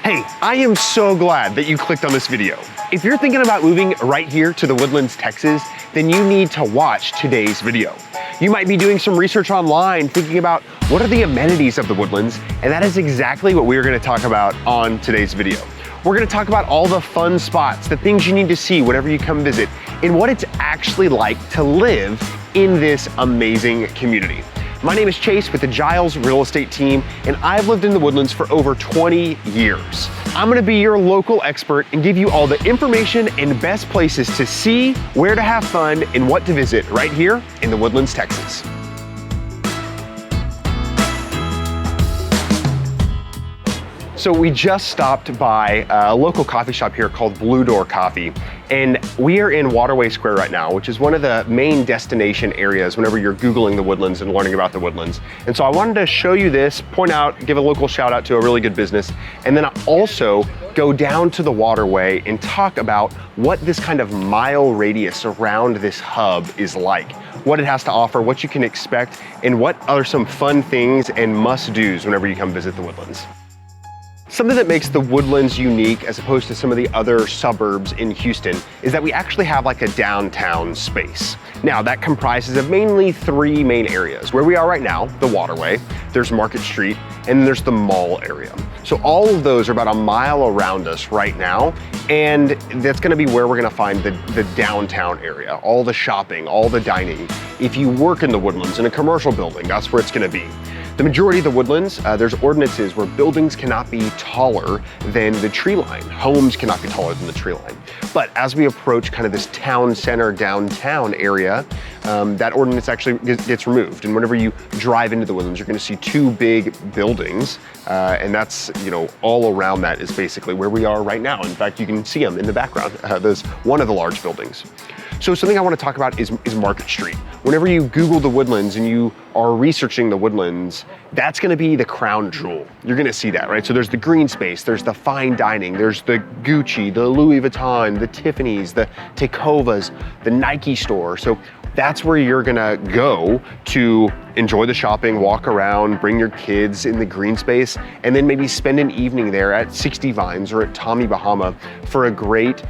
Hey, I am so glad that you clicked on this video. If you're thinking about moving right here to the Woodlands, Texas, then you need to watch today's video. You might be doing some research online thinking about what are the amenities of the Woodlands, and that is exactly what we're gonna talk about on today's video. We're gonna talk about all the fun spots, the things you need to see whenever you come visit, and what it's actually like to live in this amazing community. My name is Chase with the Giles real estate team, and I've lived in the Woodlands for over 20 years. I'm gonna be your local expert and give you all the information and best places to see, where to have fun, and what to visit right here in the Woodlands, Texas. So we just stopped by a local coffee shop here called Blue Door Coffee, and we are in Water Way Square right now, which is one of the main destination areas whenever you're Googling the Woodlands and learning about the Woodlands. And so I wanted to show you this, point out, give a local shout out to a really good business, and then also go down to the waterway and talk about what this kind of mile radius around this hub is like, what it has to offer, what you can expect, and what are some fun things and must-dos whenever you come visit the Woodlands. Something that makes the Woodlands unique as opposed to some of the other suburbs in Houston is that we actually have like a downtown space. Now that comprises of mainly three main areas. Where we are right now, the Waterway, there's Market Street, and then there's the mall area. So all of those are about a mile around us right now, and that's gonna be where we're gonna find the downtown area, all the shopping, all the dining. If you work in the Woodlands in a commercial building, that's where it's gonna be. The majority of the Woodlands, there's ordinances where buildings cannot be taller than the tree line. Homes cannot be taller than the tree line. But as we approach kind of this town center, downtown area, that ordinance actually gets removed. And whenever you drive into the Woodlands, you're gonna see two big buildings, and that's, all around that is basically where we are right now. In fact, you can see them in the background. There's one of the large buildings. So something I want to talk about is Market Street. Whenever you Google the Woodlands and you are researching the Woodlands, that's going to be the crown jewel. You're going to see that, right? So there's the green space, there's the fine dining, there's the Gucci, the Louis Vuitton, the Tiffany's, the Tecovas, the Nike store. So that's where you're gonna go to enjoy the shopping, walk around, bring your kids in the green space, and then maybe spend an evening there at 60 Vines or at Tommy Bahama for a great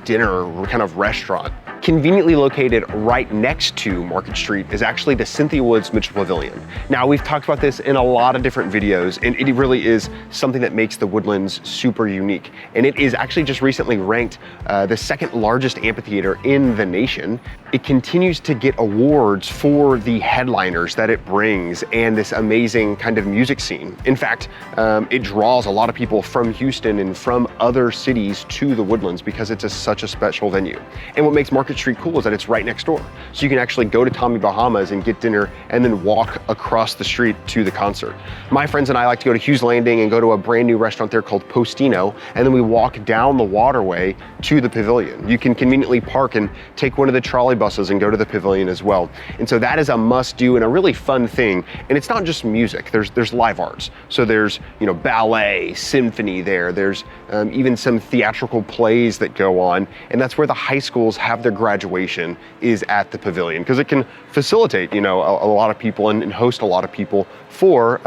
dinner kind of restaurant. Conveniently located right next to Market Street is actually the Cynthia Woods Mitchell Pavilion. Now, we've talked about this in a lot of different videos, and it really is something that makes the Woodlands super unique. And it is actually just recently ranked the second largest amphitheater in the nation. It continues to get awards for the headliners that it brings and this amazing kind of music scene. In fact, it draws a lot of people from Houston and from other cities to the Woodlands because it's such a special venue. And what makes Market Street cool is that it's right next door. So you can actually go to Tommy Bahama's and get dinner and then walk across the street to the concert. My friends and I like to go to Hughes Landing and go to a brand new restaurant there called Postino, and then we walk down the waterway to the pavilion. You can conveniently park and take one of the trolley buses and go to the pavilion as well. And so that is a must do and a really fun thing. And it's not just music, there's live arts. So there's, ballet, symphony there. There's even some theatrical plays that go on. And that's where the high schools have their graduation, is at the pavilion, because it can facilitate, a lot of people and host a lot of people for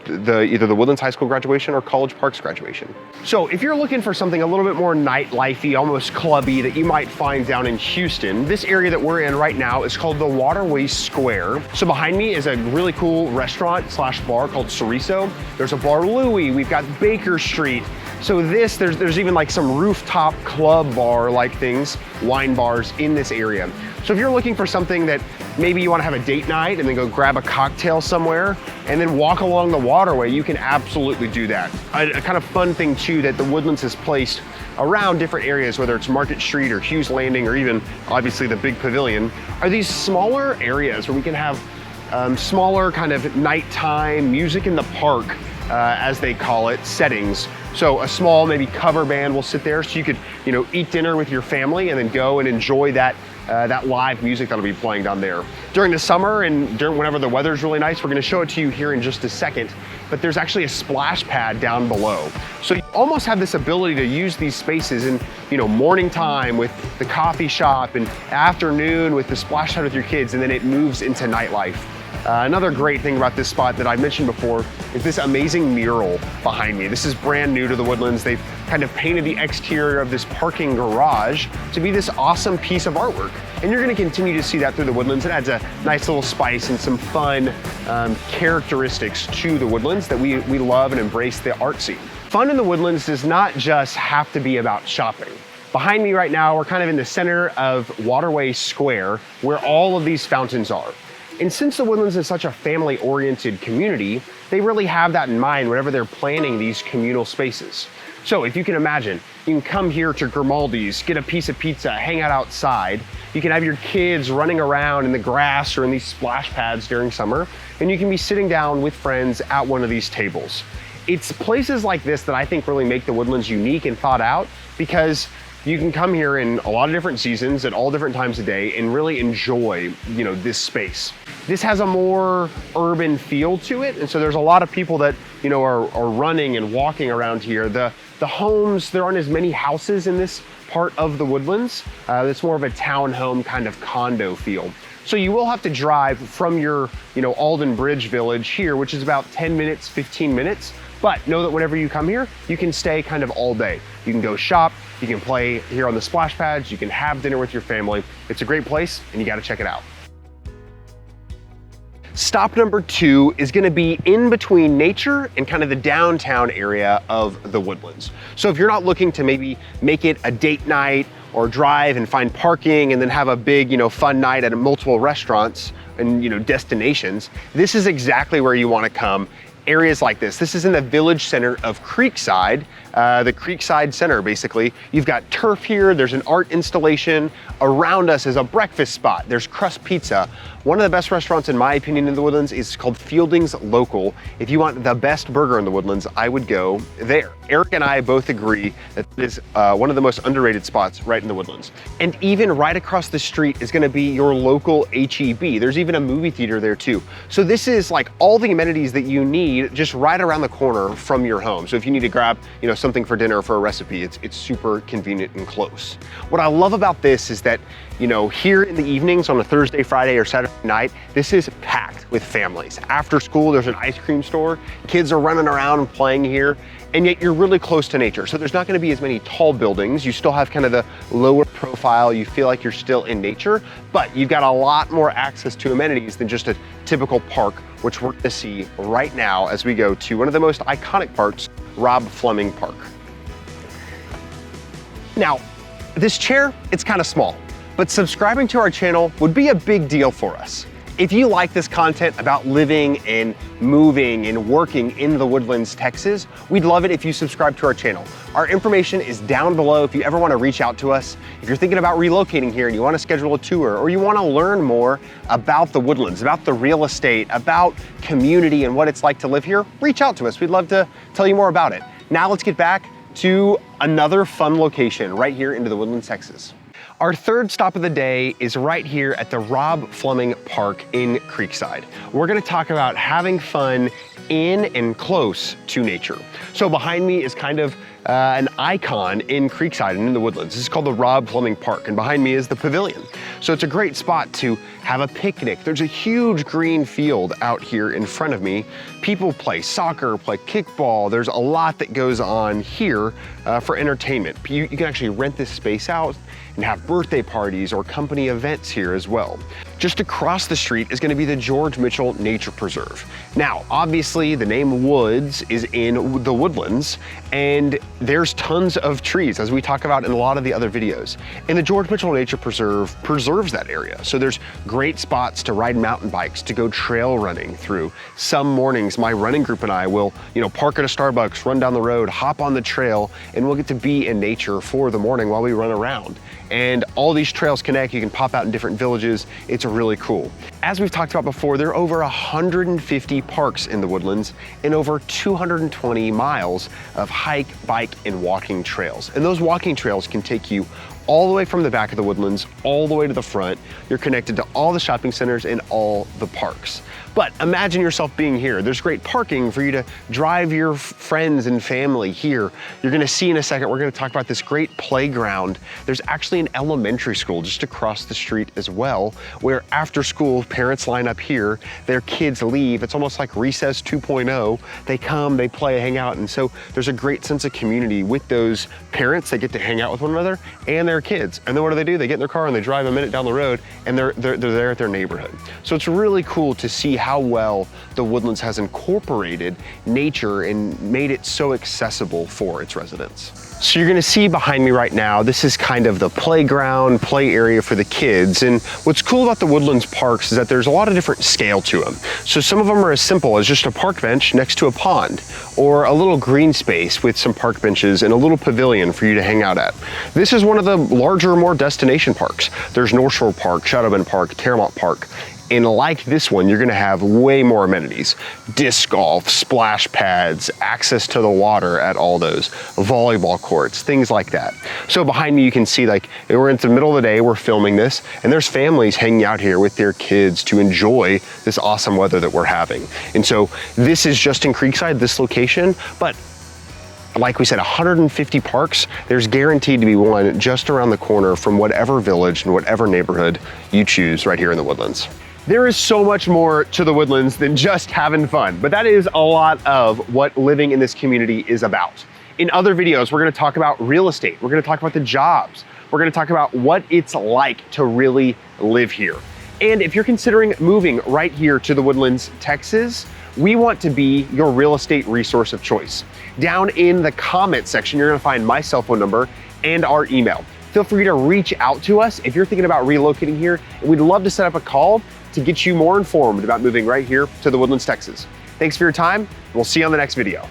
either the Woodlands High School graduation or College Park's graduation. So if you're looking for something a little bit more nightlifey, almost clubby that you might find down in Houston, this area that we're in right now is called the Water Way Square. So behind me is a really cool restaurant / bar called Chorizo. There's a Bar Louie, we've got Baker Street. So there's even like some rooftop club bar like things, wine bars in this area. So if you're looking for something that maybe you want to have a date night and then go grab a cocktail somewhere and then walk along the waterway, you can absolutely do that. A kind of fun thing too that the Woodlands has placed around different areas, whether it's Market Street or Hughes Landing or even obviously the big pavilion, are these smaller areas where we can have smaller kind of nighttime music in the park, as they call it, settings. So a small maybe cover band will sit there so you could eat dinner with your family and then go and enjoy that live music that'll be playing down there. During the summer and whenever the weather's really nice, we're gonna show it to you here in just a second, but there's actually a splash pad down below. So you almost have this ability to use these spaces in morning time with the coffee shop and afternoon with the splash pad with your kids, and then it moves into nightlife. Another great thing about this spot that I mentioned before is this amazing mural behind me. This is brand new to the Woodlands. They've kind of painted the exterior of this parking garage to be this awesome piece of artwork. And you're gonna continue to see that through the Woodlands. It adds a nice little spice and some fun characteristics to the Woodlands that we love and embrace the art scene. Fun in the Woodlands does not just have to be about shopping. Behind me right now, we're kind of in the center of Water Way Square, where all of these fountains are. And since the Woodlands is such a family-oriented community, they really have that in mind whenever they're planning these communal spaces. So if you can imagine, you can come here to Grimaldi's, get a piece of pizza, hang out outside. You can have your kids running around in the grass or in these splash pads during summer, and you can be sitting down with friends at one of these tables. It's places like this that I think really make the Woodlands unique and thought out, because you can come here in a lot of different seasons at all different times of day and really enjoy, this space. This has a more urban feel to it, and so there's a lot of people that, are running and walking around here. The homes, there aren't as many houses in this part of the Woodlands. It's more of a townhome kind of condo feel. So you will have to drive from your, Alden Bridge Village here, which is about 10 minutes, 15 minutes. But know that whenever you come here, you can stay kind of all day. You can go shop, you can play here on the splash pads, you can have dinner with your family. It's a great place and you gotta check it out. Stop number 2 is gonna be in between nature and kind of the downtown area of the Woodlands. So if you're not looking to maybe make it a date night or drive and find parking and then have a big, fun night at multiple restaurants and, destinations, this is exactly where you wanna come. Areas like this. This is in the village center of Creekside, the Creekside Center, basically. You've got turf here, there's an art installation. Around us is a breakfast spot. There's Crust Pizza. One of the best restaurants, in my opinion, in the Woodlands is called Fielding's Local. If you want the best burger in the Woodlands, I would go there. Eric and I both agree that it is one of the most underrated spots right in the Woodlands. And even right across the street is gonna be your local HEB. There's even a movie theater there too. So this is like all the amenities that you need just right around the corner from your home. So if you need to grab, something for dinner or for a recipe, it's super convenient and close. What I love about this is that, here in the evenings on a Thursday, Friday, or Saturday night, this is packed with families. After school, there's an ice cream store. Kids are running around and playing here, and yet you're really close to nature. So there's not gonna be as many tall buildings. You still have kind of the lower profile. You feel like you're still in nature, but you've got a lot more access to amenities than just a typical park, which we're gonna see right now as we go to one of the most iconic parks, Rob Fleming Park. Now, this chair, it's kind of small, but subscribing to our channel would be a big deal for us. If you like this content about living and moving and working in the Woodlands, Texas, we'd love it if you subscribe to our channel. Our information is down below if you ever want to reach out to us. If you're thinking about relocating here and you want to schedule a tour, or you want to learn more about the Woodlands, about the real estate, about community and what it's like to live here, reach out to us. We'd love to tell you more about it. Now let's get back to another fun location right here into the Woodlands, Texas. Our third stop of the day is right here at the Rob Fleming Park in Creekside. We're gonna talk about having fun in and close to nature. So behind me is kind of an icon in Creekside and in the Woodlands. This is called the Rob Fleming Park, and behind me is the pavilion. So it's a great spot to have a picnic. There's a huge green field out here in front of me. People play soccer, play kickball. There's a lot that goes on here for entertainment. You can actually rent this space out and have birthday parties or company events here as well. Just across the street is gonna be the George Mitchell Nature Preserve. Now, obviously the name Woods is in the Woodlands, and there's tons of trees, as we talk about in a lot of the other videos. And the George Mitchell Nature Preserve preserves that area. So there's great spots to ride mountain bikes, to go trail running through. Some mornings, my running group and I will, park at a Starbucks, run down the road, hop on the trail, and we'll get to be in nature for the morning while we run around. And all these trails connect. You can pop out in different villages. It's really cool. As we've talked about before, there are over 150 parks in the Woodlands and over 220 miles of hike, bike, and walking trails. And those walking trails can take you all the way from the back of the Woodlands, all the way to the front. You're connected to all the shopping centers and all the parks. But imagine yourself being here. There's great parking for you to drive your friends and family here. You're gonna see in a second, we're gonna talk about this great playground. There's actually an elementary school just across the street as well, where after school, parents line up here, their kids leave. It's almost like Recess 2.0. They come, they play, hang out. And so there's a great sense of community with those parents. They get to hang out with one another and their kids. And then what do? They get in their car and they drive a minute down the road and they're there at their neighborhood. So it's really cool to see how well the Woodlands has incorporated nature and made it so accessible for its residents. So you're gonna see behind me right now, this is kind of the playground, play area for the kids. And what's cool about the Woodlands parks is that there's a lot of different scale to them. So some of them are as simple as just a park bench next to a pond, or a little green space with some park benches and a little pavilion for you to hang out at. This is one of the larger, more destination parks. There's North Shore Park, Shadowbend Park, Terramont Park. And like this one, you're gonna have way more amenities. Disc golf, splash pads, access to the water at all those, volleyball courts, things like that. So behind me, you can see like, we're in the middle of the day, we're filming this, and there's families hanging out here with their kids to enjoy this awesome weather that we're having. And so this is just in Creekside, this location, but like we said, 150 parks, there's guaranteed to be one just around the corner from whatever village and whatever neighborhood you choose right here in the Woodlands. There is so much more to the Woodlands than just having fun, but that is a lot of what living in this community is about. In other videos, we're gonna talk about real estate. We're gonna talk about the jobs. We're gonna talk about what it's like to really live here. And if you're considering moving right here to the Woodlands, Texas, we want to be your real estate resource of choice. Down in the comment section, you're gonna find my cell phone number and our email. Feel free to reach out to us if you're thinking about relocating here, and we'd love to set up a call to get you more informed about moving right here to the Woodlands, Texas. Thanks for your time, and we'll see you on the next video.